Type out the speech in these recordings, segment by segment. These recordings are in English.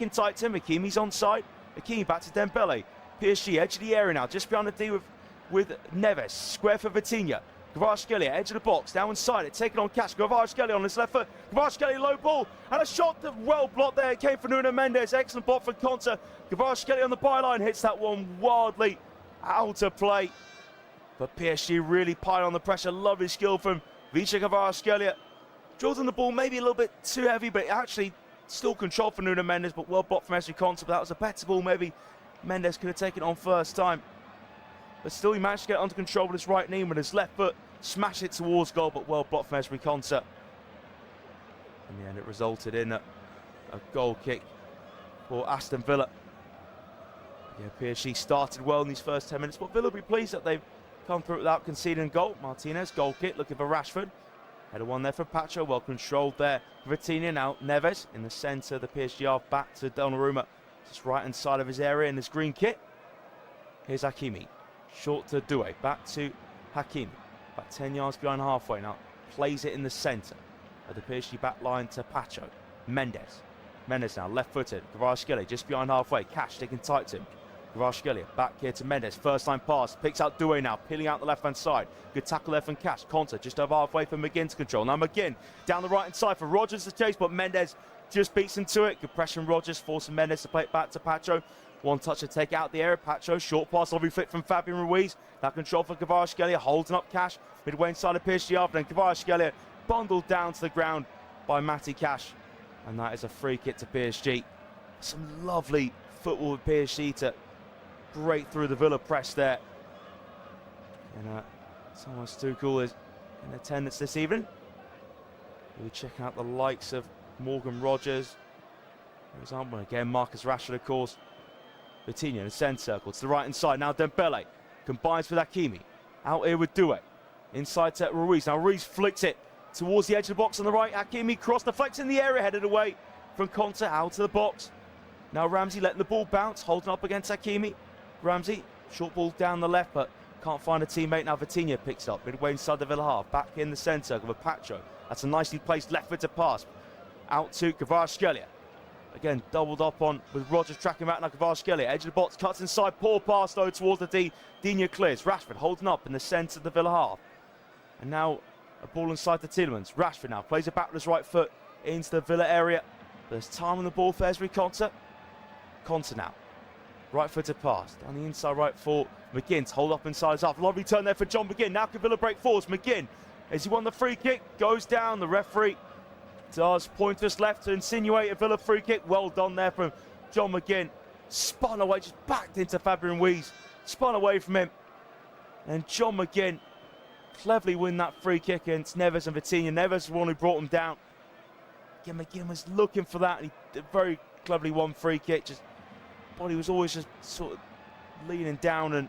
in tight to him. Hakimi's onside. Hakimi back to Dembele. PSG edge of the area now, just behind the D with Neves. Square for Vitinha. Kvaratskhelia, edge of the box, down inside it, taking on Cash. Kvaratskhelia on his left foot. Kvaratskhelia low ball, and a shot that well blocked there. It came from Nuno Mendes. Excellent block for Conte. Kvaratskhelia on the byline hits that one wildly out of play. But PSG really piled on the pressure. Lovely skill from Vicha Kvaratskhelia. Drilled on the ball, maybe a little bit too heavy, but actually still controlled for Nuno Mendes, but well blocked from Esri Conte. But that was a better ball. Maybe Mendes could have taken it on first time. But still, he managed to get it under control with his right knee, with his left foot smash it towards goal, but well blocked from Esri Conte. In the end, it resulted in a goal kick for Aston Villa. Yeah, PSG started well in these first 10 minutes, but Villa will be pleased that they've come through without conceding a goal. Martinez, goal kick, looking for Rashford. Header one there for Pacho, well controlled there. Vitinha now, Neves in the centre, the PSG half back to Donnarumma, just right hand side of his area in his green kit. Here's Hakimi, short to Doué, back to Hakimi, about 10 yards behind halfway now, plays it in the centre of the PSG back line to Pacho. Mendes now, left-footed, Kvaratskhelia just behind halfway, Cash sticking tight to him. Kvaratskhelia back here to Mendes, first line pass, picks out Doué now, peeling out the left-hand side. Good tackle there from Cash. Conte just over halfway for McGinn to control. Now McGinn down the right-hand side for Rodgers to chase, but Mendes just beats into it. Good pressure from Rodgers, forcing Mendes to play it back to Pacho. One touch to take out the area. Pacho, short pass, lovely flick from Fabian Ruiz. That control for Kvaratskhelia, holding up Cash. Midway inside of PSG after, and Kvaratskhelia bundled down to the ground by Matty Cash. And that is a free kick to PSG. Some lovely football with PSG to break through the Villa press there. And Thomas Tuchel is in attendance this evening. We'll be checking out the likes of Morgan Rogers. For example, again, Marcus Rashford, of course. Vitinha in the centre circle to the right hand side. Now Dembele combines with Hakimi. Out here with Doué. Inside to Ruiz. Now Ruiz flicks it towards the edge of the box on the right. Hakimi cross deflects in the area, headed away from Conte out to the box. Now Ramsey letting the ball bounce, holding up against Hakimi. Ramsey, short ball down the left, but can't find a teammate. Now Vitinha picks up midway inside the Villa half. Back in the centre circle with Pacho. That's a nicely placed left foot to pass. Out to Kvaratskhelia. Again, doubled up on with Rodgers tracking back now. Kvaratskhelia, edge of the box, cuts inside. Poor pass though towards the D. Digne clears. Rashford holding up in the centre of the Villa half. And now a ball inside to Tielemans. Rashford now plays it back with his right foot into the Villa area. There's time on the ball for Esri Conte. Conte now. Right footed pass. Down the inside right for McGinn to hold up inside his half. Lovely turn there for John McGinn. Now can Villa break forwards. McGinn, as he won the free kick, goes down. The referee does point to his left to insinuate a Villa free kick. Well done there from John McGinn. Spun away, just backed into Fabian Ruiz. Spun away from him. And John McGinn cleverly win that free kick against Neves and Vitinha. Neves was the one who brought him down. Again, McGinn was looking for that, and he very cleverly won free kick. Just body was always just sort of leaning down, and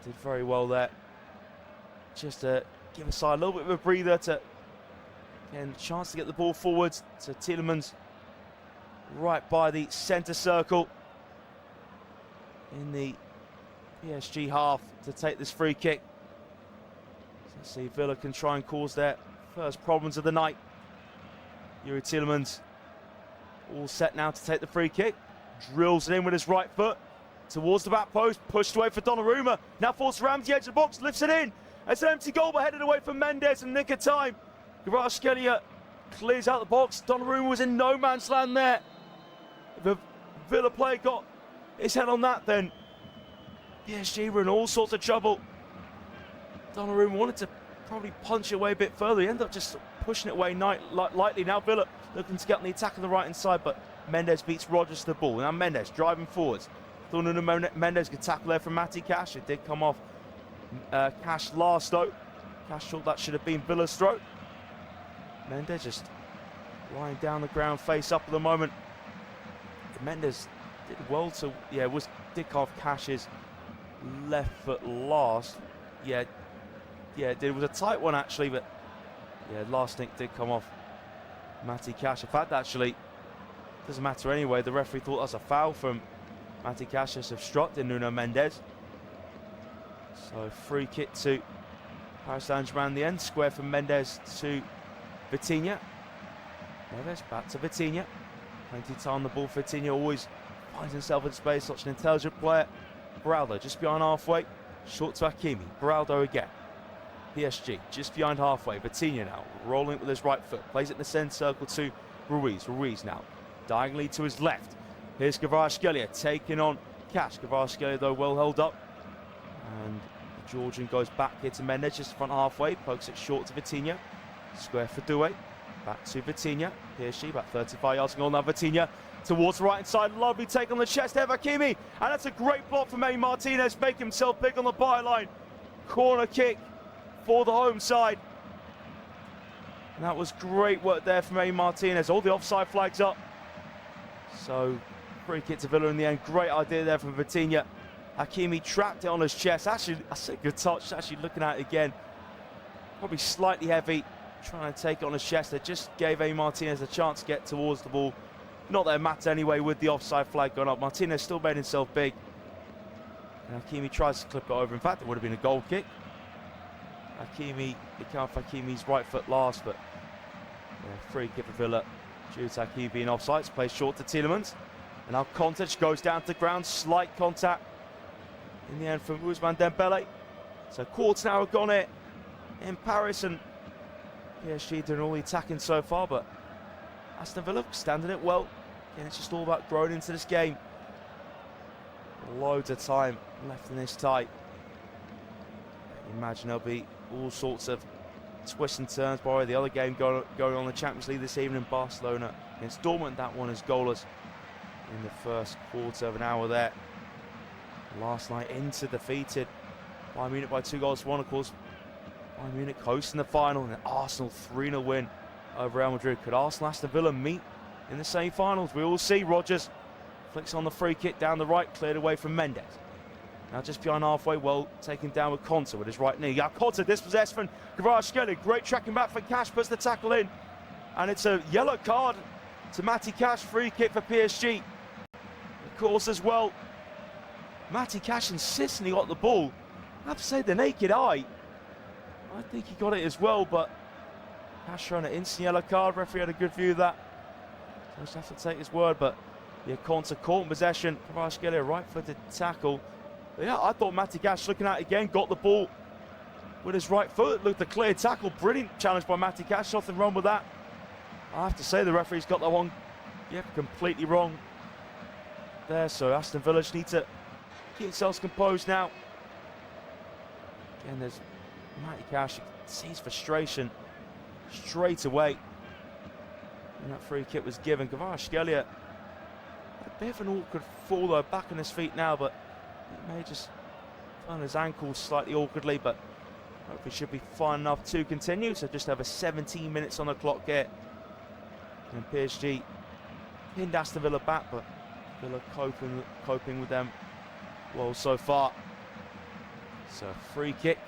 he did very well there. Just to give a side a little bit of a breather to, again, chance to get the ball forwards to Tielemans right by the centre circle in the PSG half to take this free kick. Let's see, Villa can try and cause their first problems of the night. Yuri Tielemans all set now to take the free kick. Drills it in with his right foot towards the back post, pushed away for Donnarumma. Now forces Ramsey edge of the box, lifts it in. It's an empty goal, but headed away from Mendes in the nick of time. Kvaratskhelia clears out the box. Donnarumma was in no man's land there. If a Villa player got his head on that, then PSG were in all sorts of trouble. Donnarumma wanted to probably punch it away a bit further. He ended up just pushing it away lightly. Now Villa looking to get on the attack on the right hand side, but Mendes beats Rodgers to the ball. Now Mendes driving forwards. Thought Nuno Mendes could tackle there from Matty Cash. It did come off Cash last though. Cash thought that should have been Villa's throat. Mendes just lying down the ground, face up at the moment. Mendes did well to, did come off Cash's left foot last. Yeah, it did. It was a tight one actually, but yeah, last nick did come off Matty Cash. In fact, actually, doesn't matter anyway. The referee thought that was a foul from Matty Cash, just obstructing Nuno Mendes. So free kick to Paris Saint-Germain in the end. Square from Mendes to Vitinha. Neves back to Vitinha. Plenty of time on the ball. Vitinha always finds himself in space. Such an intelligent player. Beraldo just behind halfway. Short to Hakimi. Beraldo again. PSG just behind halfway. Vitinha now rolling with his right foot. Plays it in the centre circle to Ruiz. Ruiz now diagonally to his left. Here's Kvaratskhelia taking on Cash. Kvaratskhelia though well held up. And the Georgian goes back here to Mendes just front halfway. Pokes it short to Vitinha. Square for Doué. Back to Vitinha. PSG about 35 yards from goal now. Vitinha towards the right hand side. Lovely take on the chest there, Hakimi. And that's a great block from Emi Martinez. Making himself big on the byline. Corner kick for the home side. And that was great work there from Emi Martinez. All the offside flags up. So free kick to Villa in the end. Great idea there from Vitinha. Hakimi trapped it on his chest. Actually, that's a good touch. Actually looking at it again. Probably slightly heavy. Trying to take it on his chest. It just gave Emi Martinez a chance to get towards the ball. Not that it matters anyway with the offside flag going up. Martinez still made himself big. And Hakimi tries to clip it over. In fact, it would have been a goal kick. Hakimi, it came off Hakimi's right foot last, but yeah, free kick for Villa due to Hakimi being offside. It's played short to Tielemans. And now Kontic goes down to the ground. Slight contact in the end from Ousmane Dembele. So quarter now have gone it in Paris, and PSG doing all the attacking so far, but Aston Villa standing it well. And it's just all about growing into this game. Loads of time left in this tie. Imagine there'll be all sorts of twists and turns. By the way, the other game going on in the Champions League this evening, Barcelona against Dortmund. That one is goalless in the first quarter of an hour there. Last night, Inter defeated Bayern Munich by 2-1, of course. Bayern Munich hosting the final, and an Arsenal 3-0 win over Real Madrid. Could Arsenal Aston Villa meet in the semi-finals? We all see. Rodgers flicks on the free kick down the right, cleared away from Mendes. Now just behind halfway, well taken down with Konsa with his right knee. Yeah, Konsa dispossessed from Kvaratskhelia. Great tracking back for Cash, puts the tackle in. And it's a yellow card to Matty Cash, free kick for PSG. Of course as well, Matty Cash insisting he got the ball. I have to say, the naked eye, I think he got it as well, but Cash showing an instant yellow card. Referee had a good view of that. So I just have to take his word, but yeah, Konsa caught in possession. Kvaratskhelia right-footed tackle. But yeah, I thought Matty Cash looking at it again, got the ball with his right foot. Looked a clear tackle. Brilliant challenge by Matty Cash. Nothing wrong with that. I have to say the referee's got that one, yeah, completely wrong there. So Aston Villa just need to keep themselves composed now. Again, there's Matty Cash. You can see his frustration straight away. And that free kick was given. Kvaratskhelia had a bit of an awkward fall though, back on his feet now, but he may just find his ankle slightly awkwardly, but hopefully should be fine enough to continue. So just over 17 minutes on the clock here. And PSG pinned Aston Villa back, but Villa coping with them well so far. So free kick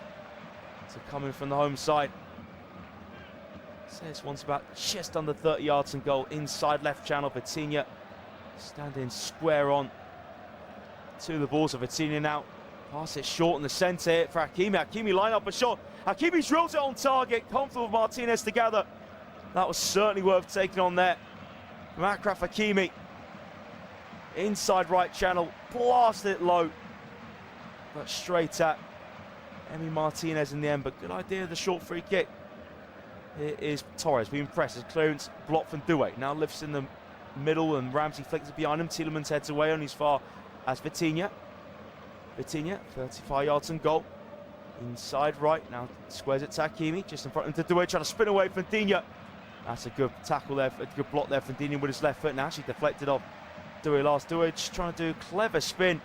to coming from the home side. So this one's about just under 30 yards and goal inside left channel. Vitinha standing square on to the ball. So Vitinha now pass it short in the centre here for Hakimi. Hakimi line up a shot. Hakimi drills it on target. Comfortable with Martinez together. That was certainly worth taking on there from Achraf Hakimi. Inside right channel, blasted it low, but straight at Emi Martinez in the end. But good idea of the short free kick. Here is Torres being pressed. His clearance blocked from Doué. Now lifts in the middle and Ramsey flicks it behind him. Tielemans heads away only as far as Vitinha. Vitinha, 35 yards and goal. Inside right, now squares it to Hakimi, just in front of Doué, trying to spin away from Digne. That's a good tackle there, a good block there from Digne with his left foot. Now actually deflected off Doué last. Doué just trying to do a clever spin.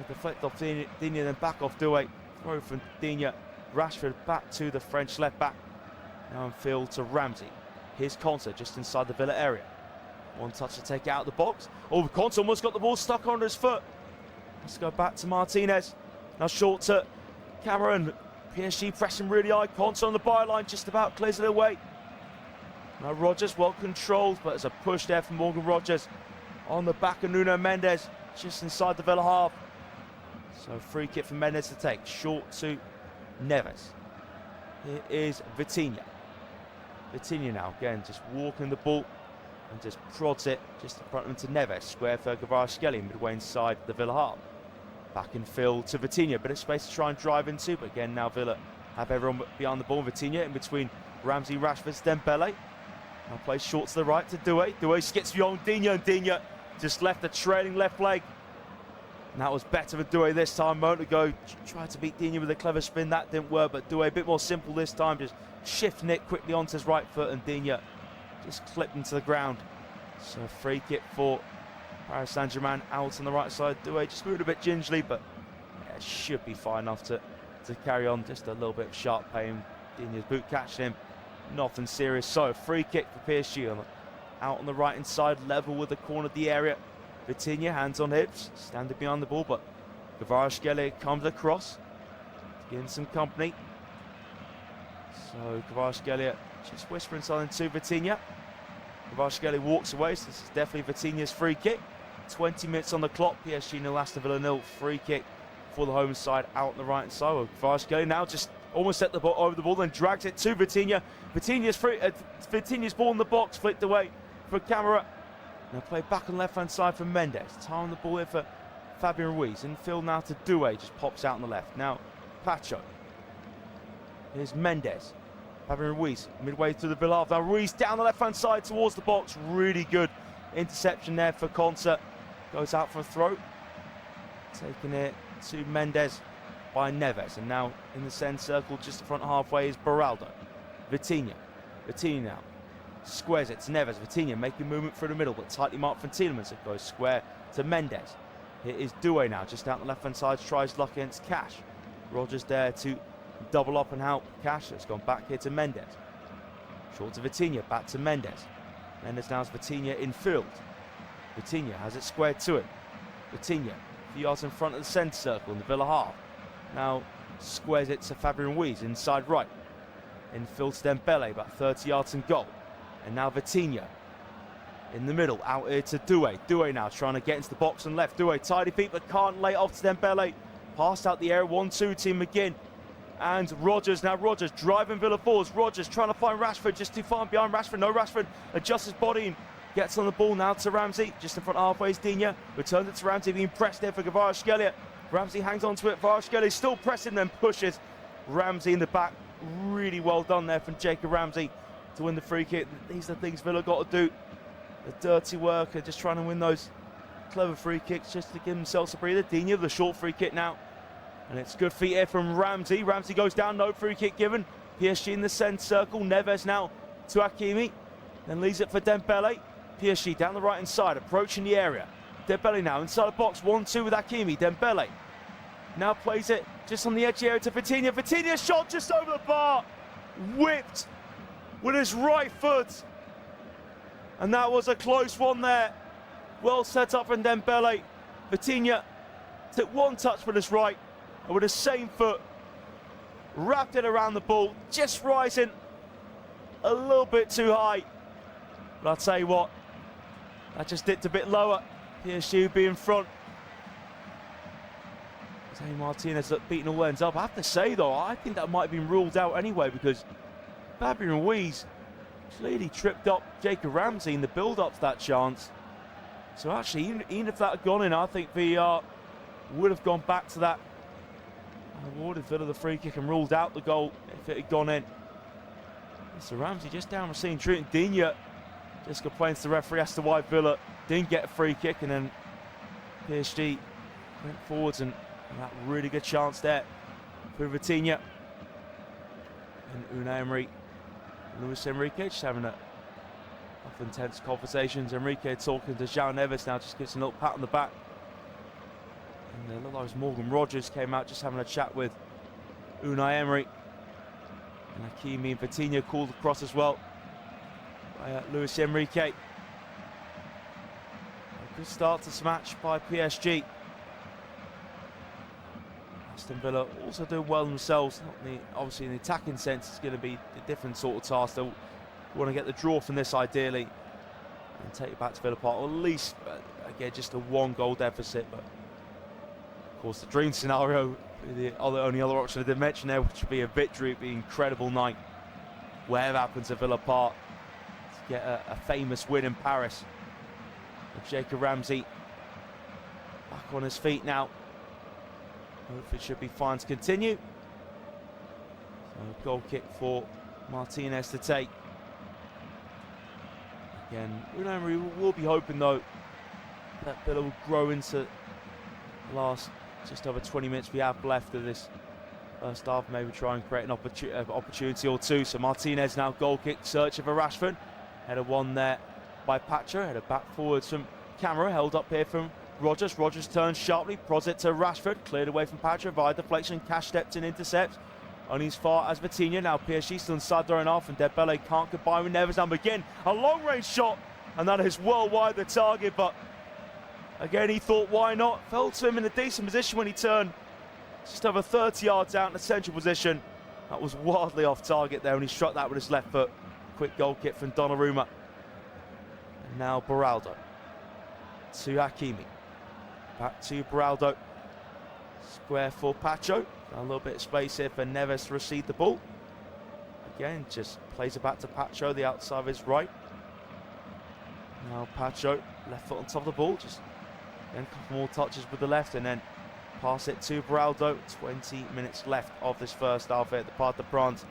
Deflect off Digne, then back off Doué. Throw from Digne. Rashford back to the French left back. Now in field to Ramsey. Here's Konsa just inside the Villa area. One touch to take it out of the box. Oh, Konsa almost got the ball stuck under his foot. Let's go back to Martinez. Now short to Cameron. PSG pressing really high. Konsa on the byline, just about clears it away. Now Rodgers well controlled, but there's a push there from Morgan Rodgers on the back of Nuno Mendes, just inside the Villa half. So free kick for Mendes to take, short to Neves. Here is Vitinha. Vitinha now, again, just walking the ball and just prods it just in front of him to Neves. Square for Kvaratskhelia midway inside the Villa half. Back in field to Vitinha. Bit of space to try and drive into, but again now Villa have everyone behind the ball. Vitinha in between Ramsey, Rashford, Dembele. Now plays short to the right to Doué. Doué skips beyond Digne, and Digne just left the trailing left leg. And that was better for Doué this time. A moment ago, tried to beat Digne with a clever spin. That didn't work, but Doué a bit more simple this time. Just shifting it quickly onto his right foot, and Digne just clipped into the ground. So free kick for Paris Saint-Germain out on the right side. Doué just moved a bit gingerly, but yeah, should be fine enough to carry on. Just a little bit of sharp pain. Digne's boot catching him. Nothing serious. So free kick for PSG out on the right hand side, level with the corner of the area. Vitinha, hands on hips, standing behind the ball, but Kvaratskhelia comes across, getting some company. So Kvaratskhelia just whispering something to Vitinha. Kvaratskhelia walks away, so this is definitely Vitinha's free kick. 20 minutes on the clock, PSG 0, Aston Villa 0. Free kick for the home side out on the right side. Well, Kvaratskhelia now just almost set the ball over the ball, then drags it to Vitinha. Vitinha's ball in the box, flicked away for Camara. Now play back on the left hand side for Mendes. Time the ball here for Fabian Ruiz. Infield now to Doué, just pops out on the left. Now Pacho. Here's Mendes. Fabian Ruiz midway through the Villa half. Now Ruiz down the left hand side towards the box. Really good interception there for Konsa. Goes out for a throw. Taking it to Mendes by Neves. And now in the centre circle, just the front halfway, is Beraldo. Vitinha now. Squares it to Neves. Vitinha making movement through the middle, but tightly marked from Tielemans. It goes square to Mendes. It is Doué now, just out the left-hand side, tries luck against Cash. Rodgers there to double up and help Cash. It's gone back here to Mendes. Short to Vitinha, back to Mendes. Mendes now has Vitinha in field. Vitinha has it squared to him. Vitinha, a few yards in front of the centre circle in the Villa half. Now squares it to Fabian Ruiz inside right. In field to Dembele, about 30 yards in goal. And now Vitinha in the middle, out here to Doué. Doué now trying to get into the box and left. Doué tidy feet, but can't lay it off to Dembele. Passed out the area, 1-2 team McGinn. And Rodgers, now Rodgers driving Villa forwards. Rodgers trying to find Rashford, just too far behind Rashford. No, Rashford adjusts his body and gets on the ball now to Ramsey. Just in front halfway is Digne. Returns it to Ramsey, being pressed there for Kvaratskhelia. Ramsey hangs on to it. Kvaratskhelia still pressing, then pushes Ramsey in the back. Really well done there from Jacob Ramsey to win the free kick. These are the things Villa got to do. The dirty work, just trying to win those clever free kicks just to give themselves a breather. Digne with the short free kick now. And it's good feet here from Ramsey. Ramsey goes down, no free kick given. PSG in the centre circle. Neves now to Hakimi. Then leaves it for Dembele. PSG down the right hand side, approaching the area. Dembele now inside the box, 1-2 with Hakimi. Dembele now plays it just on the edge area to Vitinha. Vitinha shot just over the bar. Whipped with his right foot. And that was a close one there. Well set up from Dembele. Vitinha took one touch with his right, and with the same foot, wrapped it around the ball, just rising a little bit too high. But I'll tell you what, that just dipped a bit lower. PSG would be in front. Jose Martinez beating all ends up. I have to say though, I think that might have been ruled out anyway, because Fabian Ruiz clearly tripped up Jacob Ramsey in the build-up to that chance. So actually, even if that had gone in, I think VAR would have gone back to that. Awarded Villa the free kick and ruled out the goal if it had gone in. So Ramsey just down receiving treatment. Digne just complains to the referee as to why Villa didn't get a free kick, and then PSG went forwards and that really good chance there for Vitinha. And Unai Emery, Luis Enrique just having a intense conversations. Enrique talking to João Neves now, just gets a little pat on the back. And it looked like Morgan Rodgers came out just having a chat with Unai Emery. And Hakimi and Vitinha called across as well by Luis Enrique. A good start to this match by PSG. Aston Villa also doing well themselves. Obviously in the attacking sense, it's going to be a different sort of task. They'll want to get the draw from this ideally and take it back to Villa Park, or at least again just a 1-goal deficit. But of course the dream scenario, the only other option I did mention there, which would be a victory, would be an incredible night whatever happens at Villa Park. get a famous win in Paris. With Jacob Ramsey back on his feet now. Hopefully it should be fine to continue. So goal kick for Martinez to take. Again, we will be hoping though that Villa will grow into the last just over 20 minutes we have left of this first half, maybe try and create an opportunity or two. So Martinez now goal kick, searching for Rashford. Header one there by Pacho, header back forwards from Camera, held up here from Rodgers. Rodgers turns sharply, prods it to Rashford, cleared away from Pacho via deflection. Cash steps in, intercepts. Only as far as Vitinha. Now PSG still inside their own half, and Dembele can't goodbye with Neves. And again, a long-range shot, and that is well wide the target. But again, he thought, why not? Fell to him in a decent position when he turned just over 30 yards out in the central position. That was wildly off target there, and he struck that with his left foot. Quick goal kick from Donnarumma. And now Beraldo to Hakimi. Back to Beraldo. Square for Pacho. A little bit of space here for Neves to receive the ball. Again, just plays it back to Pacho, the outside of his right. Now Pacho, left foot on top of the ball. Just then a couple more touches with the left, and then pass it to Beraldo. 20 minutes left of this first half here at the Parc des Princes.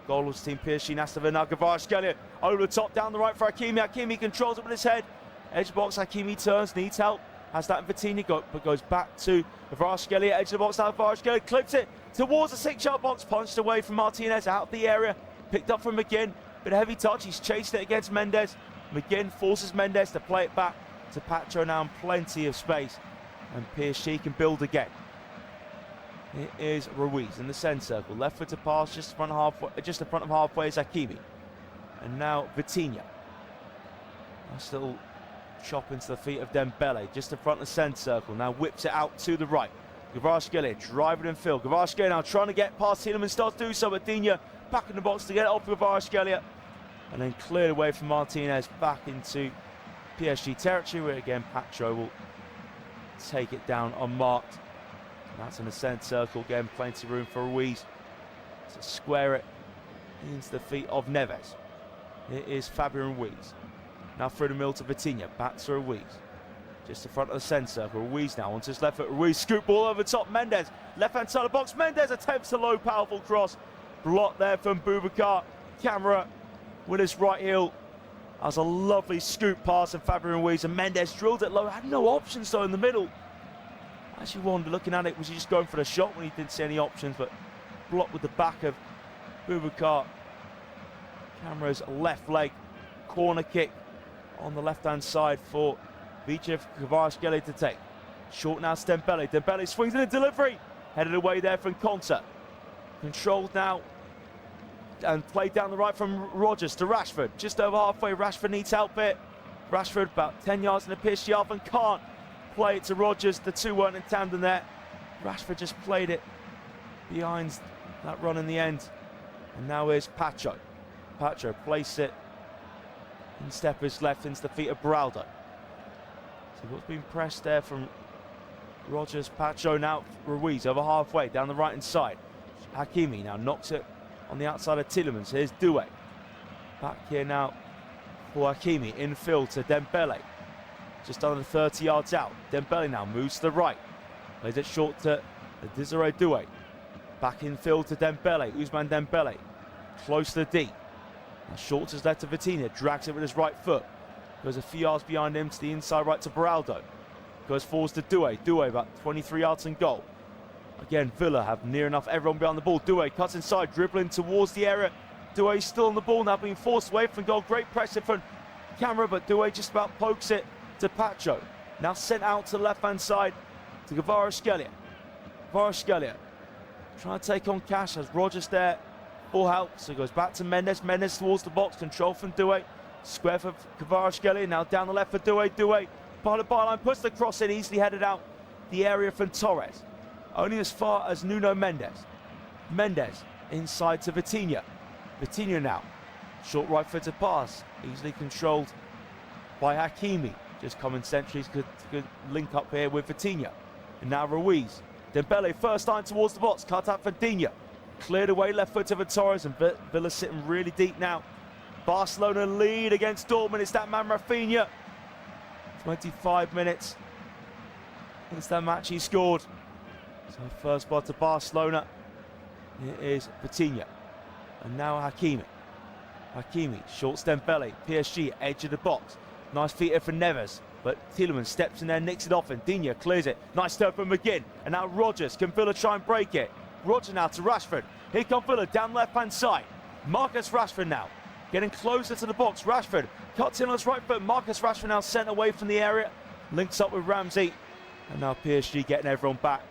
Goalless team PSG, Aston Villa. Kvaratskhelia over the top, down the right for Hakimi. Hakimi controls it with his head. Edge box, Hakimi turns, needs help. Has that in Vitinha, but goes back to Kvaratskhelia. Edge of the box, now Kvaratskhelia clips it towards the 6-yard box. Punched away from Martinez, out of the area. Picked up from McGinn. Bit of heavy touch, he's chased it against Mendes. McGinn forces Mendes to play it back to Pacho now, in plenty of space. And PSG can build again. It is Ruiz in the centre circle. Left foot to pass, just in front of halfway is Hakimi. And now Vitinha. Nice little chop into the feet of Dembele, just in front of the centre circle. Now whips it out to the right. Kvaratskhelia driving in field. Kvaratskhelia now trying to get past Tielemans, starts to do so, but Digne back in the box to get it off Kvaratskhelia. And then cleared away from Martinez back into PSG territory, where again Pacho will take it down unmarked. That's in the centre circle, again plenty of room for Ruiz to square it into the feet of Neves. It is Fabian Ruiz. Now through the middle to Vitinha, back to Ruiz. Just in front of the centre circle, Ruiz now onto his left foot. Ruiz scoop ball over the top, Mendes, left-hand side of the box. Mendes attempts a low, powerful cross. Blocked there from Boubacar. Camera with his right heel. That was a lovely scoop pass of Fabian Ruiz, and Mendes drilled it low. Had no options though in the middle. Actually wondered, looking at it, was he just going for the shot when he didn't see any options, but blocked with the back of Boubacar. Camera's left leg, corner kick on the left-hand side for Vicha Kvaratskhelia to take. Short now to Dembele. Dembele swings in a delivery. Headed away there from Konsa. Controlled now and played down the right from Rodgers to Rashford. Just over halfway, Rashford needs help here. Rashford about 10 yards in the PSG half and can't play it to Rodgers. The two weren't in tandem there. Rashford just played it behind that run in the end. And now here's Pacho. Pacho placed it in steppers left into the feet of Beraldo. So what's been pressed there from Rodgers, Pacho, now Ruiz over halfway down the right hand side. Hakimi now knocks it on the outside of Tielemans. Here's Doué. Back here now for Hakimi, infield to Dembele. Just under 30 yards out. Dembele now moves to the right. Plays it short to Desiree Doué. Back infield to Dembele. Ousmane Dembele. Close to the D. Now short to his left to Vitinha. Drags it with his right foot. Goes a few yards behind him to the inside right to Beraldo. Goes forwards to Doué. Doué about 23 yards in goal. Again, Villa have near enough everyone behind the ball. Doué cuts inside, dribbling towards the area. Doué still on the ball, now being forced away from goal. Great pressure from Camera, but Doué just about pokes it to Pacho. Now sent out to the left-hand side to Kvaratskhelia. Kvaratskhelia trying to take on Cash, has Rodgers there for help. So he goes back to Mendes. Mendes towards the box, control from Doué. Square for Kvaratskhelia, now down the left for Doué. Doué by the byline, puts the cross in, easily headed out the area from Torres. Only as far as Nuno Mendes. Mendes inside to Vitinha. Vitinha now. Short right footed pass. Easily controlled by Hakimi. Just common sentries could link up here with Vitinha. And now Ruiz. Dembele first time towards the box. Cut out for Digne. Cleared away left foot to Torres, and Villa sitting really deep now Barcelona lead against Dortmund. It's that man Rafinha. 25 minutes. It's that match he scored. So first ball to Barcelona. It is Vitinha. And now Hakimi. Hakimi shorts Dembele. PSG edge of the box. Nice feet here for Neves. But Tielemans steps in there, nicks it off, and Digne clears it. Nice turn from McGinn. And now Rodgers. Can Villa try and break it? Rodgers now to Rashford. Here comes Villa down left-hand side. Marcus Rashford now. Getting closer to the box. Rashford cuts in on his right foot. Marcus Rashford now sent away from the area. Links up with Ramsey. And now PSG getting everyone back.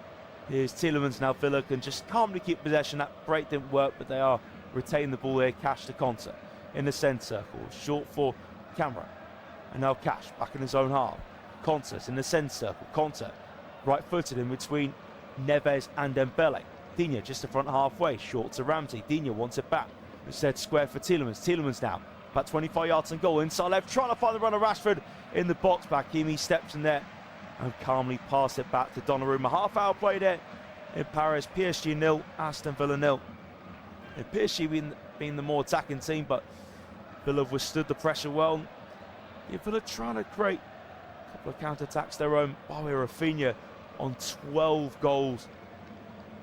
Here's Tielemans. Now Villa can just calmly keep possession. That break didn't work, but they are retaining the ball here. Cash to Conte in the centre circle. Short for Camera. And now Cash back in his own half. Conte's in the centre circle. Conte right-footed in between Neves and Dembele. Digne just the front halfway. Short to Ramsey. Digne wants it back. Instead square for Tielemans. Tielemans now about 25 yards and goal. Inside left, trying to find the runner Rashford in the box. Hakimi steps in there and calmly pass it back to Donnarumma. Half hour play there in Paris. PSG 0, Aston Villa 0. PSG being the more attacking team, but Villa withstood the pressure well. Yeah, Villa trying to create a couple of counter-attacks their own. Rafinha on 12 goals.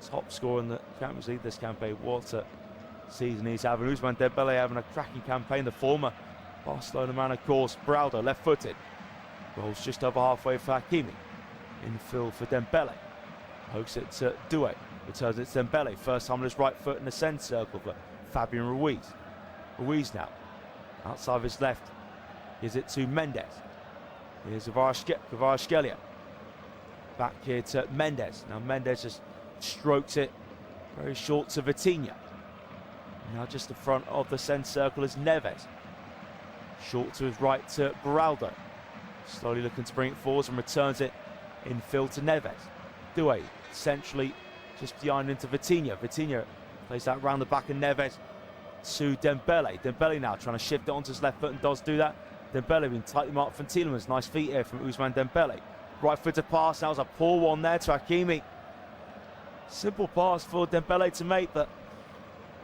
Top scorer in the Champions League this campaign. What a season he's having. Ousmane Dembele having a cracking campaign. The former Barcelona man, of course. Browder, left-footed. Rolls just over halfway for Hakimi. Infield for Dembele. Pokes it to Doué. Returns it to Dembele. First time on his right foot in the centre circle for Fabian Ruiz. Ruiz now. Outside of his left. Gives it to Mendes. Here's Kvaratskhelia. Back here to Mendes. Now Mendes just strokes it very short to Vitinha. Now just the front of the centre circle is Neves. Short to his right to Beraldo. Slowly looking to bring it forwards and returns it infield to Neves. Doué centrally just behind into Vitinha. Vitinha plays that round the back of Neves to Dembele. Dembele now trying to shift it onto his left foot and does do that. Dembele being tightly marked from Tielemans. Nice feet here from Ousmane Dembele. Right foot to pass. That was a poor one there to Hakimi. Simple pass for Dembele to make, but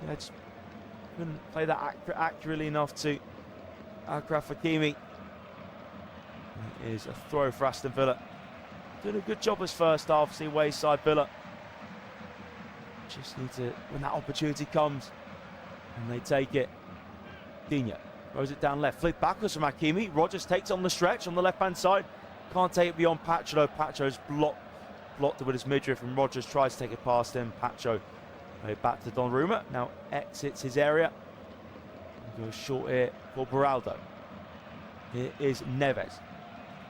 yeah, just couldn't play that accurately enough to Achraf Hakimi. It is a throw for Aston Villa. Doing a good job this first half. See Wayside Villa. Just need to, when that opportunity comes, and they take it. Digne throws it down left. Flick backwards from Hakimi. Rodgers takes on the stretch on the left-hand side. Can't take it beyond Pacho. Pacho's blocked it with his midriff, and Rodgers tries to take it past him. Pacho back to Donnarumma. Now exits his area. Goes short here for Beraldo. Here is Neves.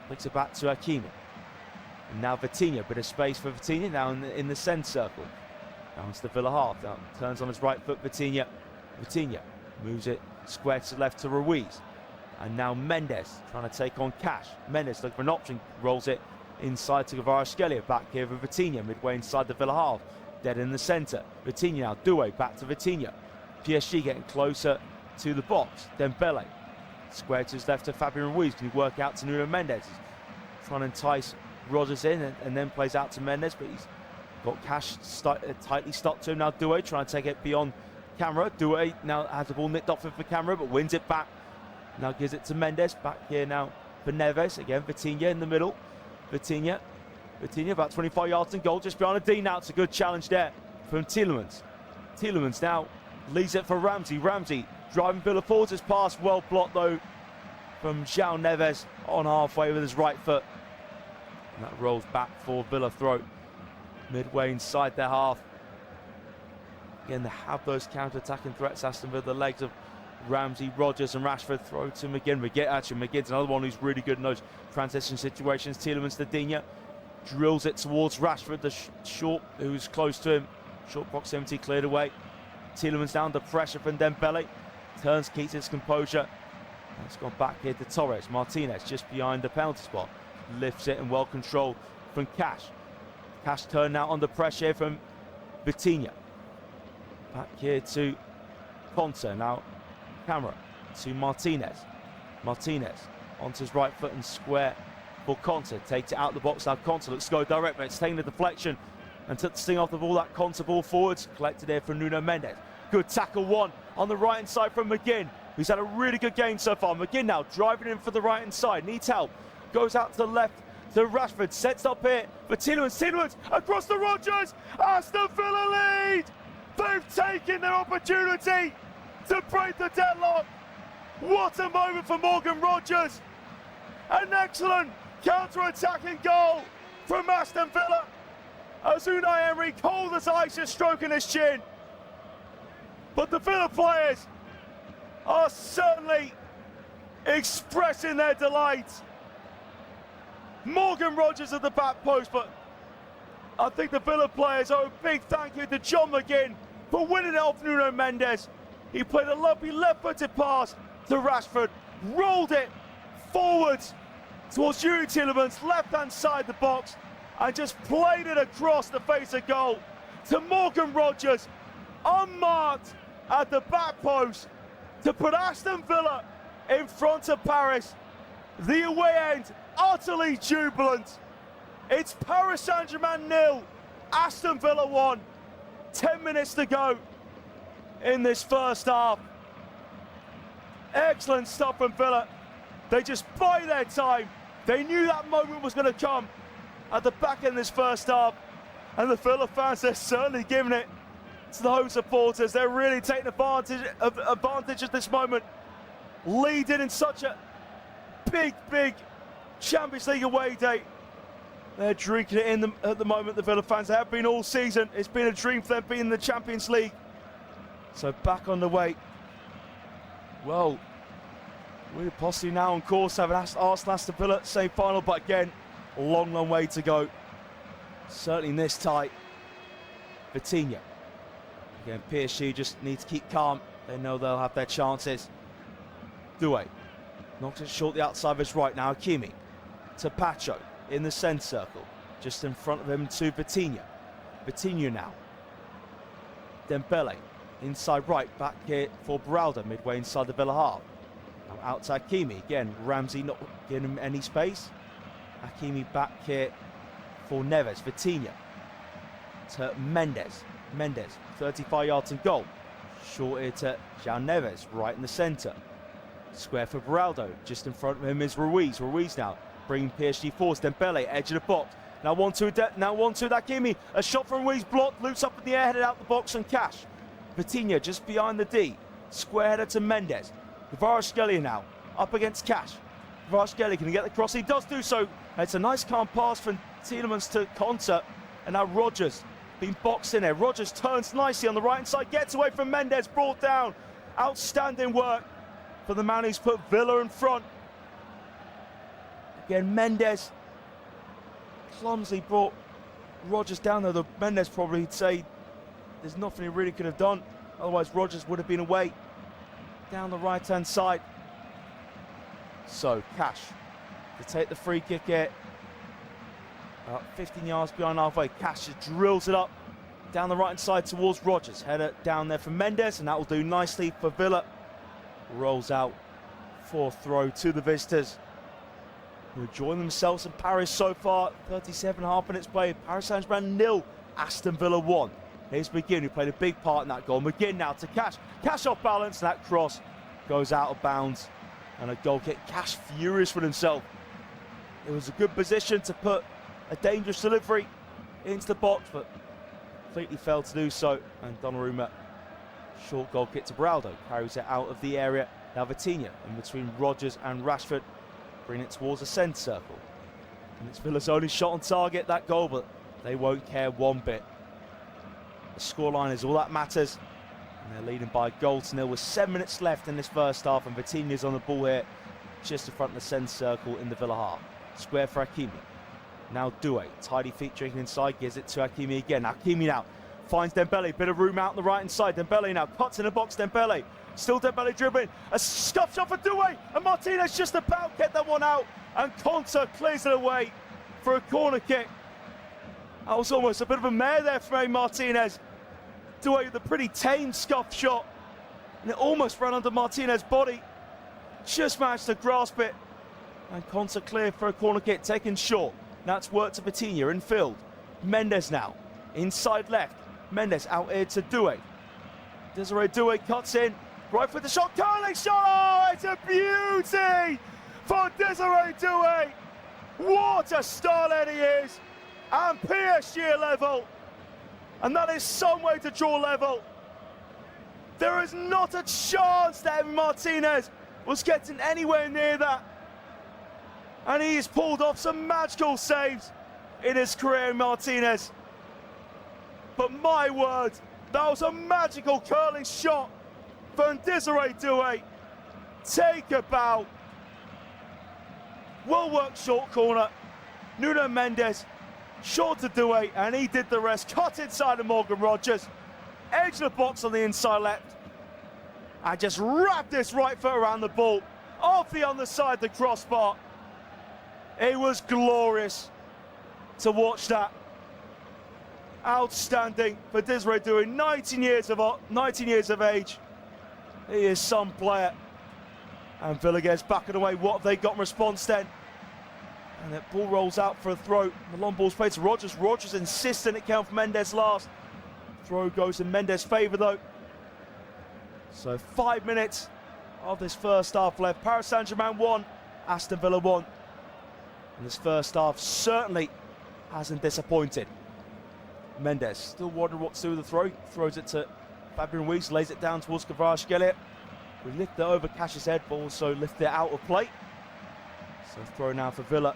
Flicks it back to Hakimi. And now Vitinha, bit of space for Vitinha now in the centre circle. Now it's the Villa half. Now turns on his right foot, Vitinha. Vitinha moves it square to the left to Ruiz. And now Mendes trying to take on Cash. Mendes looking for an option, rolls it inside to Kvaratskhelia. Back here for Vitinha, midway inside the Villa half. Dead in the centre. Vitinha now, Doué back to Vitinha. PSG getting closer to the box. Dembele square to his left to Fabian Ruiz. Can he work out to Nuno Mendes? He's trying to entice Rodgers in and then plays out to Mendes, but he's got Cash tightly stuck to him. Now Doué trying to take it beyond Camera. Doué now has the ball nicked off for Camera, but wins it back. Now gives it to Mendes. Back here now for Neves. Again, Vitinha in the middle. Vitinha about 25 yards and goal, just behind the D now. It's a good challenge there from Tielemans. Tielemans now leaves it for Ramsey. Ramsey driving Villa forwards. His pass well blocked though from João Neves on halfway with his right foot. And that rolls back for Villa throw. Midway inside their half. Again, they have those counter-attacking threats. Aston Villa, the legs of Ramsey, Rodgers and Rashford. Throw to McGinn. McGinn's another one who's really good in those transition situations. Tielemans to Digne. Drills it towards Rashford, the short, who's close to him. Short proximity cleared away. Tielemans down under pressure from Dembele. Turns, keeps his composure. It's gone back here to Torres. Martinez just behind the penalty spot. Lifts it and well controlled from Cash. Cash turned now under pressure from Vitinha. Back here to Conte. Now Camera to Martinez. Martinez onto his right foot and square for Conte. Takes it out the box. Now Conte looks to go direct, but it's taking the deflection and took the sting off the ball. That Conte ball forwards. Collected here from Nuno Mendes. Good tackle one on the right hand side from McGinn. who's had a really good game so far. McGinn now driving in for the right-hand side, needs help. Goes out to the left to Rashford, sets up here for Tielemans across the Rodgers. Aston Villa lead. They've taken their opportunity to break the deadlock. What a moment for Morgan Rodgers. An excellent counter-attacking goal from Aston Villa. As Unai Emery, cold as ice, is stroking his chin. But the Villa players are certainly expressing their delight. Morgan Rodgers at the back post, but I think the Villa players owe a big thank you to John McGinn for winning it off Nuno Mendes. He played a lovely left-footed pass to Rashford, rolled it forwards towards Yuri Tielemans, left-hand side the box, and just played it across the face of goal to Morgan Rodgers, unmarked at the back post, to put Aston Villa in front of Paris. The away end utterly jubilant. It's Paris Saint-Germain 0, Aston Villa 1. 10 minutes to go in this first half. Excellent stuff from Villa. They just buy their time. They knew that moment was going to come at the back end of this first half. And the Villa fans, they're certainly giving it to the home supporters. They're really taking advantage of this moment. Leading in such a big Champions League away day. They're drinking it in at the moment, the Villa fans. They have been all season. It's been a dream for them being in the Champions League. So back on the way. Well, we're possibly now on course having Arsenal Aston Villa same final, but again, long way to go. Certainly in this tight. Vitinha. Again, PSG just need to keep calm. They know they'll have their chances. Doué. Knocks it short the outside of his right now. Hakimi to Pacho in the centre circle. Just in front of him to Vitinha. Vitinha now. Dembele inside right, back here for Beraldo, midway inside the Villa half. Now out to Hakimi. Again, Ramsey not giving him any space. Hakimi back here for Neves. Vitinha to Mendes. Mendes, 35 yards and goal. Short here to João Neves, right in the centre. Square for Beraldo. Just in front of him is Ruiz. Ruiz now bringing PSG forward. Dembele, edge of the box. Now one to Hakimi. A shot from Ruiz blocked. Loose up in the air, headed out the box and Cash. Vitinha just behind the D. Square header to Mendes. Kvaratskhelia now up against Cash. Kvaratskhelia, can he get the cross? He does do so. It's a nice calm pass from Tielemans to Konsa. And now Rodgers being boxed in there. Rodgers turns nicely on the right hand side. Gets away from Mendes. Brought down. Outstanding work for the man who's put Villa in front. Again, Mendes clumsily brought Rodgers down there. The Mendes probably would say there's nothing he really could have done. Otherwise, Rodgers would have been away down the right-hand side. So, Cash to take the free kick here. About 15 yards behind halfway. Cash just drills it up down the right-hand side towards Rodgers. Header down there for Mendes, and that will do nicely for Villa. Rolls out for throw to the visitors, who enjoying themselves in Paris so far. 37.5 minutes played. Paris Saint-Germain 0, Aston Villa 1. Here's McGinn, who played a big part in that goal. McGinn now to Cash. Cash off balance, and that cross goes out of bounds. And a goal kick. Cash furious with himself. It was a good position to put a dangerous delivery into the box, but completely failed to do so. And Donnarumma, short goal kick to Beraldo, carries it out of the area. Now Vitinha in between Rodgers and Rashford, bringing it towards the centre circle. And it's Villa's only shot on target, that goal, but they won't care one bit. The scoreline is all that matters. And they're leading by a goal to nil with 7 minutes left in this first half. And Vitinha's on the ball here, just in front of the centre circle in the Villa half. Square for Hakimi. Now Doué, tidy feet drinking inside, gives it to Hakimi again. Hakimi now finds Dembele, bit of room out on the right hand side. Dembele now cuts in the box. Dembele, still Dembele dribbling. A scuff shot for Doué, and Martinez just about get that one out. And Konsa clears it away for a corner kick. That was almost a bit of a mare there from Martinez. Doué with a pretty tame scuff shot, and it almost ran under Martinez's body. Just managed to grasp it. And Konsa clear for a corner kick, taken short. Now it's work to Vitinha in field. Mendes now, inside left. Mendes out here to Doué. Desiree Doué cuts in, Right for the shot, curling shot, oh, it's a beauty for Desiree Doué. What a starlet he is, and PSG level, and that is some way to draw level. There is not a chance that Evan Martinez was getting anywhere near that, and he has pulled off some magical saves in his career, Martinez. But my word, that was a magical curling shot from Desiree Doué. Take a bow. Well worked short corner. Nuno Mendes, short to Doué, and he did the rest. Cut inside of Morgan Rogers. Edge of the box on the inside left. And just wrapped this right foot around the ball. Off the underside, the crossbar. It was glorious to watch that. Outstanding for Desiree Doué, 19 years of age. He is some player. And Villa gets back and away. What have they got in response then? And that ball rolls out for a throw. The long ball's played to Rogers. Rogers insisting it came from Mendes last. Throw goes in Mendes' favour though. So 5 minutes of this first half left. Paris Saint-Germain 1, Aston Villa 1. And this first half certainly hasn't disappointed. Mendes still wondering what to do with the throw. Throws it to Fabian Ruiz, lays it down towards Kvaratskhelia. We lift it over Cash's head, but also lift it out of play. So throw now for Villa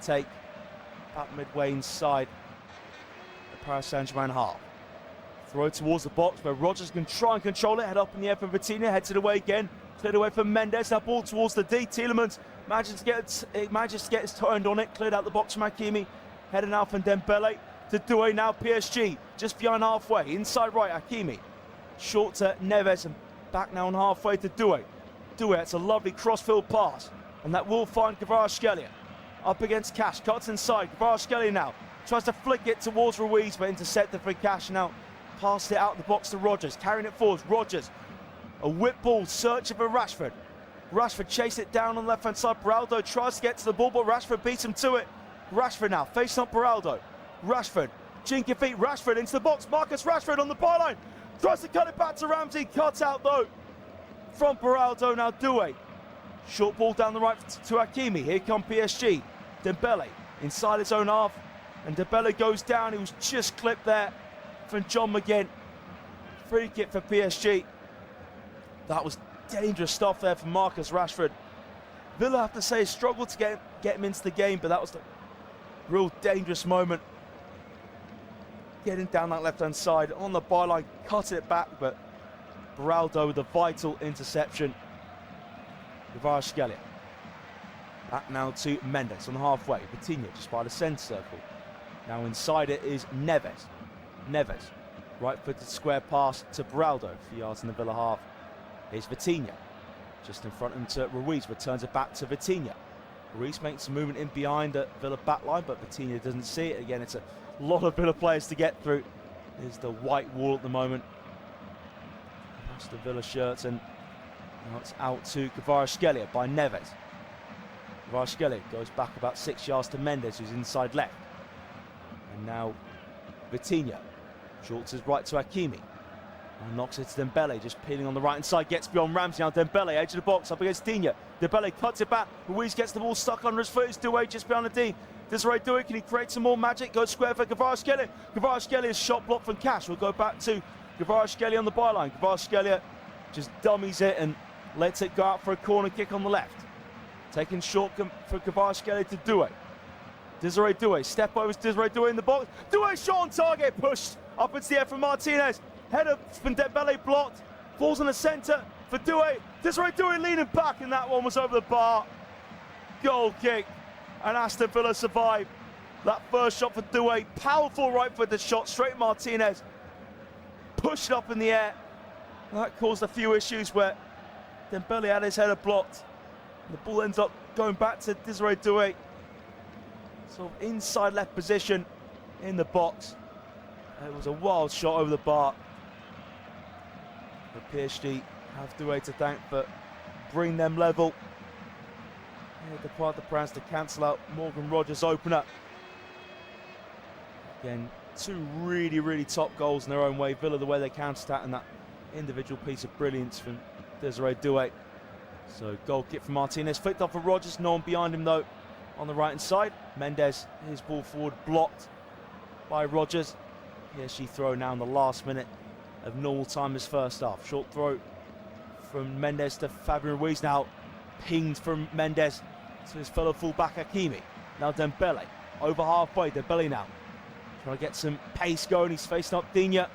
to take about midway inside the Paris Saint-Germain half. Throw towards the box where Rogers can try and control it. Head up in the air for Vitinha, heads it away again. Cleared away from Mendes, now ball towards the D. Tielemans manages to get his turned on it. Cleared out the box from Hakimi. Heading out from Dembele to Doué now. PSG just behind halfway. Inside right, Hakimi. Short to Neves and back now on halfway to Doué. Doué, it's a lovely crossfield pass. And that will find Kvaratskhelia. Up against Cash, cuts inside. Kvaratskhelia now tries to flick it towards Ruiz, but intercepted for Cash. Now passed it out the box to Rogers, carrying it forwards. Rogers, a whip ball, searching for Rashford. Rashford chased it down on the left-hand side. Beraldo tries to get to the ball, but Rashford beats him to it. Rashford now facing up Beraldo. Rashford, jinky feet, Rashford into the box. Marcus Rashford on the byline. Tries to cut it back to Ramsey. Cut out though from Beraldo. Now Doué. Short ball down the right to Hakimi. Here come PSG. Dembele inside his own half. And Dembele goes down. He was just clipped there from John McGinn. Free kick for PSG. That was dangerous stuff there from Marcus Rashford. Villa, I have to say, struggled to get him into the game, but that was the real dangerous moment. Getting down that left-hand side on the byline, cutting it back, but Beraldo with a vital interception. Kvaratskhelia. Back now to Mendes on halfway. Vitinha just by the centre circle. Now inside it is Neves. Neves, right-footed square pass to Beraldo. A few yards in the Villa half. Here's Vitinha. Just in front of him to Ruiz. Returns it back to Vitinha. Ruiz makes a movement in behind the Villa back line, but Vitinha doesn't see it. Again, it's a lot of Villa players to get through. There's the white wall at the moment. That's the Villa shirts, and now it's out to Kvaratskhelia by Neves. Kvaratskhelia goes back about 6 yards to Mendes, who's inside left. And now Vitinha. Shorts his right to Hakimi. And knocks it to Dembele, just peeling on the right-hand side, gets beyond Ramsey. Now Dembele, edge of the box, up against Digne. Dembele cuts it back. Ruiz gets the ball stuck under his foot. It's Doué just behind the D. Desiree Doué, can he create some more magic? Goes square for Kvaratskhelia. Kvaratskhelia shot blocked from Cash. We'll go back to Kvaratskhelia on the byline. Kvaratskhelia just dummies it and lets it go out for a corner kick on the left. Taking short for Kvaratskhelia to Doué. Desiree Doué, step over to Desiree Doué in the box. Doué shot on target, pushed up into the air from Martinez. Header from Dembele blocked, falls in the centre for Doué. Desiree Doué leaning back, and that one was over the bar. Goal kick, and Aston Villa survived. That first shot for Doué, powerful right-footed shot, straight Martinez. Pushed up in the air. That caused a few issues where Dembele had his header blocked. The ball ends up going back to Desiree Doué. Sort of inside left position in the box. It was a wild shot over the bar. The PSG have Doué to thank for bringing them level. They deprived the France to cancel out Morgan Rogers' opener. Again, two really top goals in their own way. Villa, the way they counter-attacked in that individual piece of brilliance from Desiree Doué. So goal kick from Martinez, flicked off for Rogers, no one behind him though on the right hand side. Mendes, his ball forward, blocked by Rogers. PSG throw now in the last minute of normal time as first half. Short throw from Mendes to Fabian Ruiz, now pinged from Mendes to his fellow fullback Hakimi. Now Dembele, over halfway, Dembele now trying to get some pace going, he's facing up Digne.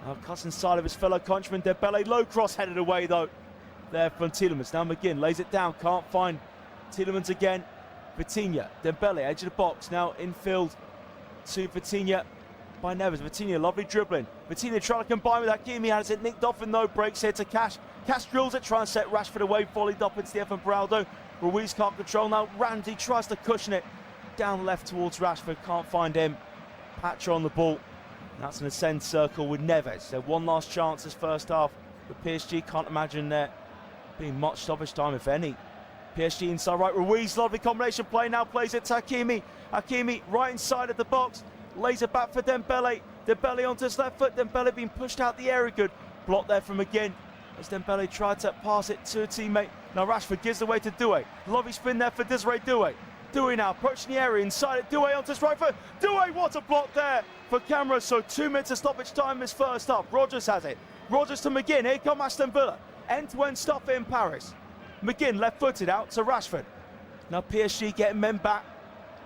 Now cuts inside of his fellow countryman Dembele, low cross headed away though there from Tielemans. Now McGinn lays it down, can't find Tielemans again. Vitinha, Dembele, edge of the box, now infield to Vitinha by Neves. Vitinha, lovely dribbling. Vitinha trying to combine with Hakimi, has it nicked off and no breaks here to Cash. Cash drills it, trying to set Rashford away, volleyed up into the Evan Beraldo. Ruiz can't control now, Ramsey tries to cushion it down left towards Rashford, can't find him. Patcher on the ball, that's an ascend circle with Neves. So one last chance this first half, but PSG can't imagine there being much stoppage time, if any. PSG inside right, Ruiz, lovely combination play, now plays it to Hakimi. Hakimi right inside of the box, lays it back for Dembele. Dembele onto his left foot, Dembele being pushed out the area, good block there from McGinn as Dembele tried to pass it to a teammate. Now Rashford gives the way to Doué, lovely spin there for Desiree Doué. Doué now approaching the area, inside it, Doué onto his right foot. Doué, what a block there for Camera. So 2 minutes of stoppage time this first half. Rogers has it, Rogers to McGinn, here come Aston Villa. End-to-end stuff in Paris. McGinn left-footed out to Rashford. Now PSG getting men back.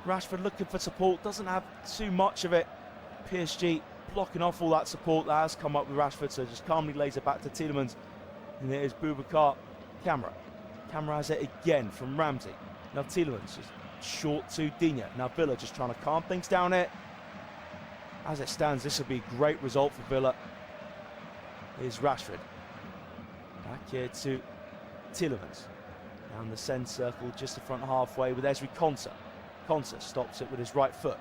Rashford looking for support, doesn't have too much of it. PSG blocking off all that support that has come up with Rashford, so just calmly lays it back to Tielemans. And there's Boubacar. Camera has it again from Ramsey. Now Tielemans just short to Digne. Now Villa just trying to calm things down here. As it stands, this will be a great result for Villa. Here's Rashford. Back here to Tielemans. Down the centre circle, just the front halfway with Ezri Konsa. Konsa stops it with his right foot.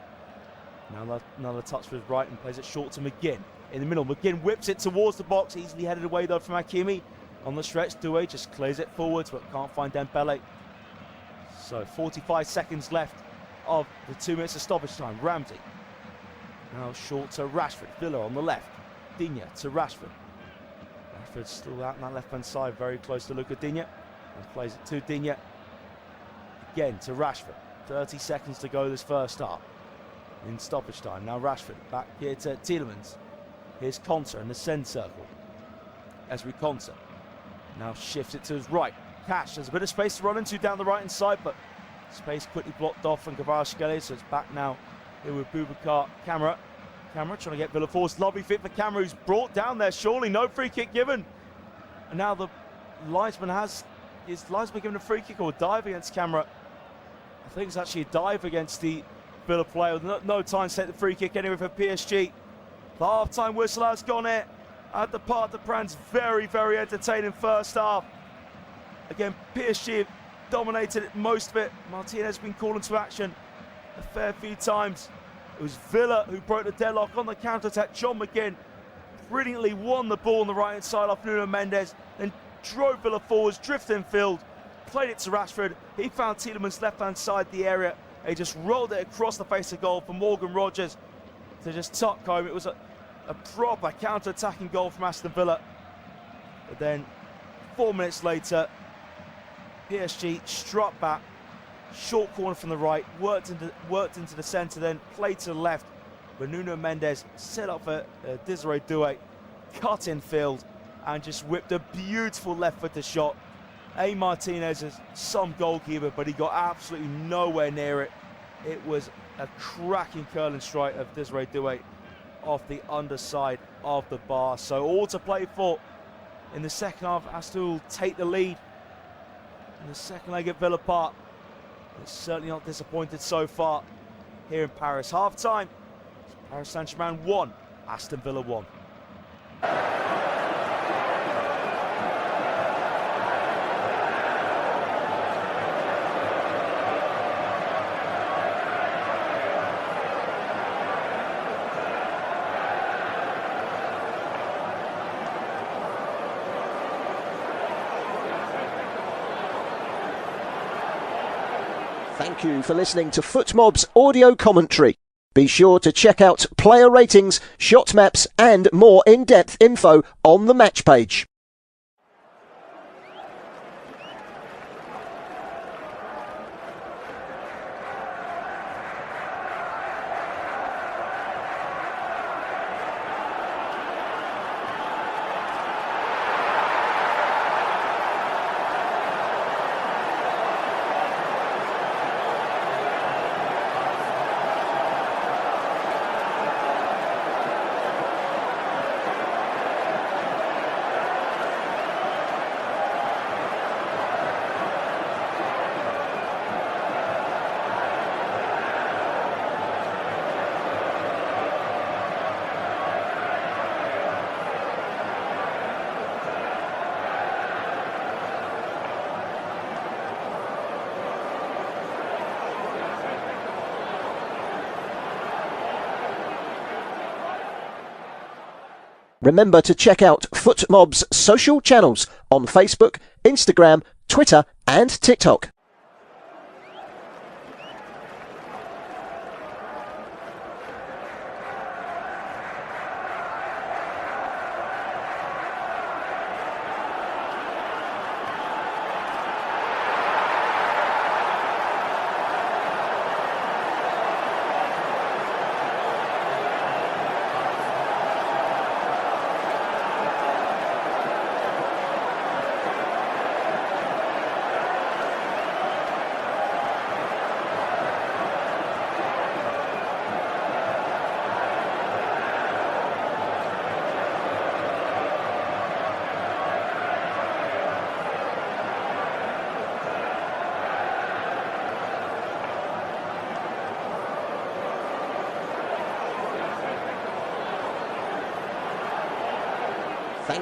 Now another touch with his right and plays it short to McGinn. In the middle, McGinn whips it towards the box, easily headed away though from Hakimi. On the stretch, Doué just clears it forwards but can't find Dembele. So 45 seconds left of the 2 minutes of stoppage time. Ramsey. Now short to Rashford. Villa on the left. Digne to Rashford. Rashford still out on that left-hand side, very close to Luca Digne. And plays it to Digne. Again to Rashford. 30 seconds to go this first half. In stoppage time. Now Rashford back here to Tielemans. Here's Konsa in the send circle. Ezri Konsa. Now shifts it to his right. Cash has a bit of space to run into down the right-hand side, but space quickly blocked off from Kvaratskhelia, so it's back now here with Boubacar. Camera trying to get Villa forced. Lovely fit for Camera, who's brought down there, surely no free kick given. And now the linesman given a free kick or a dive against Camera? I think it's actually a dive against the Villa player. No time to set the free kick anyway for PSG. The half-time whistle has gone here at the Parc des Princes. Very, very entertaining first half. Again, PSG dominated most of it. Martinez has been called into action a fair few times. It was Villa who broke the deadlock on the counter-attack. John McGinn brilliantly won the ball on the right-hand side off Nuno Mendes, then drove Villa forwards, drifted infield, played it to Rashford. He found Tielemans left-hand side the area. He just rolled it across the face of goal for Morgan Rogers to just tuck home. It was a proper counter-attacking goal from Aston Villa. But then 4 minutes later, PSG struck back, short corner from the right, worked into the centre, then played to the left. But Nuno Mendes set up for Desiree Doué, cut in field, and just whipped a beautiful left-footed shot. Martinez is some goalkeeper, but he got absolutely nowhere near it. It was a cracking curling strike of Desiree Doué off the underside of the bar. So all to play for in the second half. Aston will take the lead in the second leg at Villa Park. It's certainly not disappointed so far here in Paris. Half-time, Paris Saint-Germain 1, Aston Villa 1. Thank you for listening to FootMob's audio commentary. Be sure to check out player ratings, shot maps and more in-depth info on the match page. Remember to check out FootMob's social channels on Facebook, Instagram, Twitter and TikTok.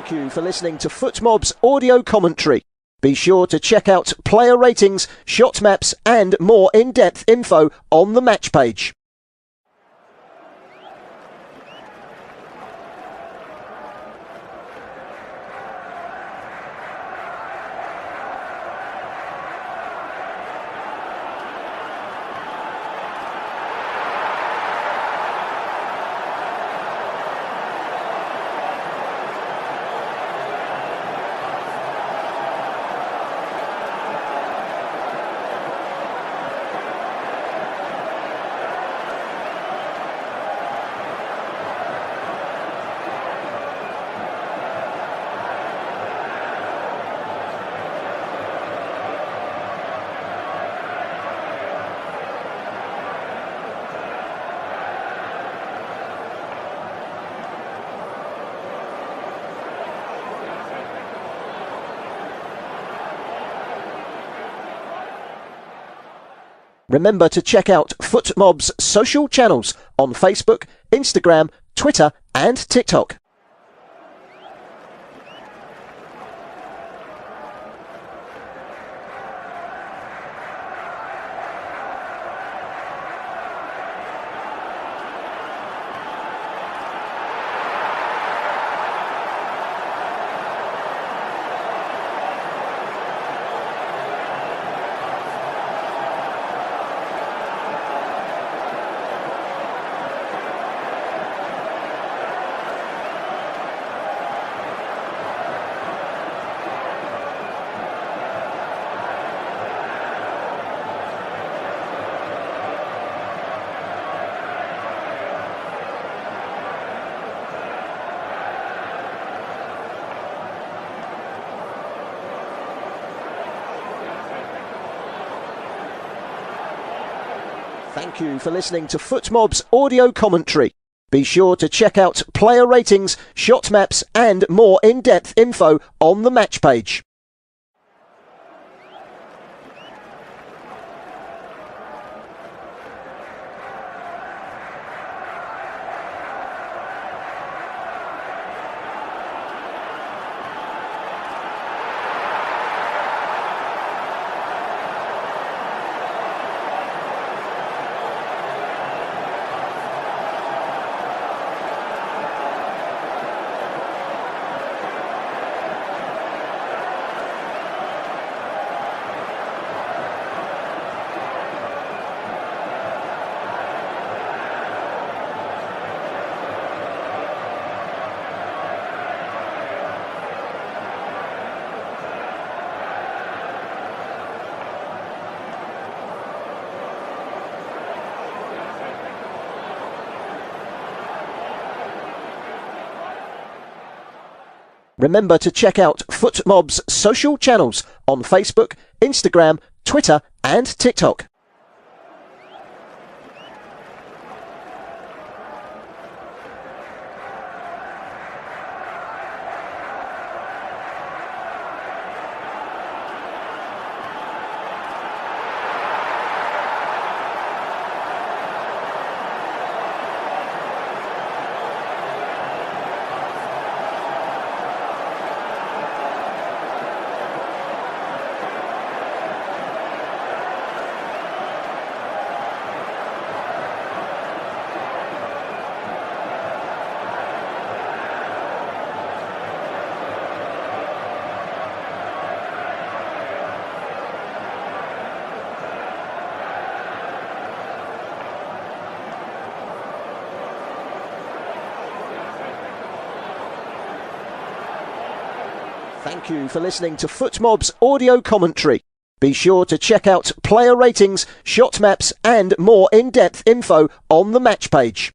Thank you for listening to FootMob's audio commentary. Be sure to check out player ratings, shot maps and more in-depth info on the match page. Remember to check out FootMob's social channels on Facebook, Instagram, Twitter and TikTok. Thank you for listening to FootMob's audio commentary. Be sure to check out player ratings, shot maps and more in-depth info on the match page. Remember to check out FootMob's social channels on Facebook, Instagram, Twitter and TikTok. Thank you for listening to FootMob's audio commentary. Be sure to check out player ratings, shot maps and more in-depth info on the match page.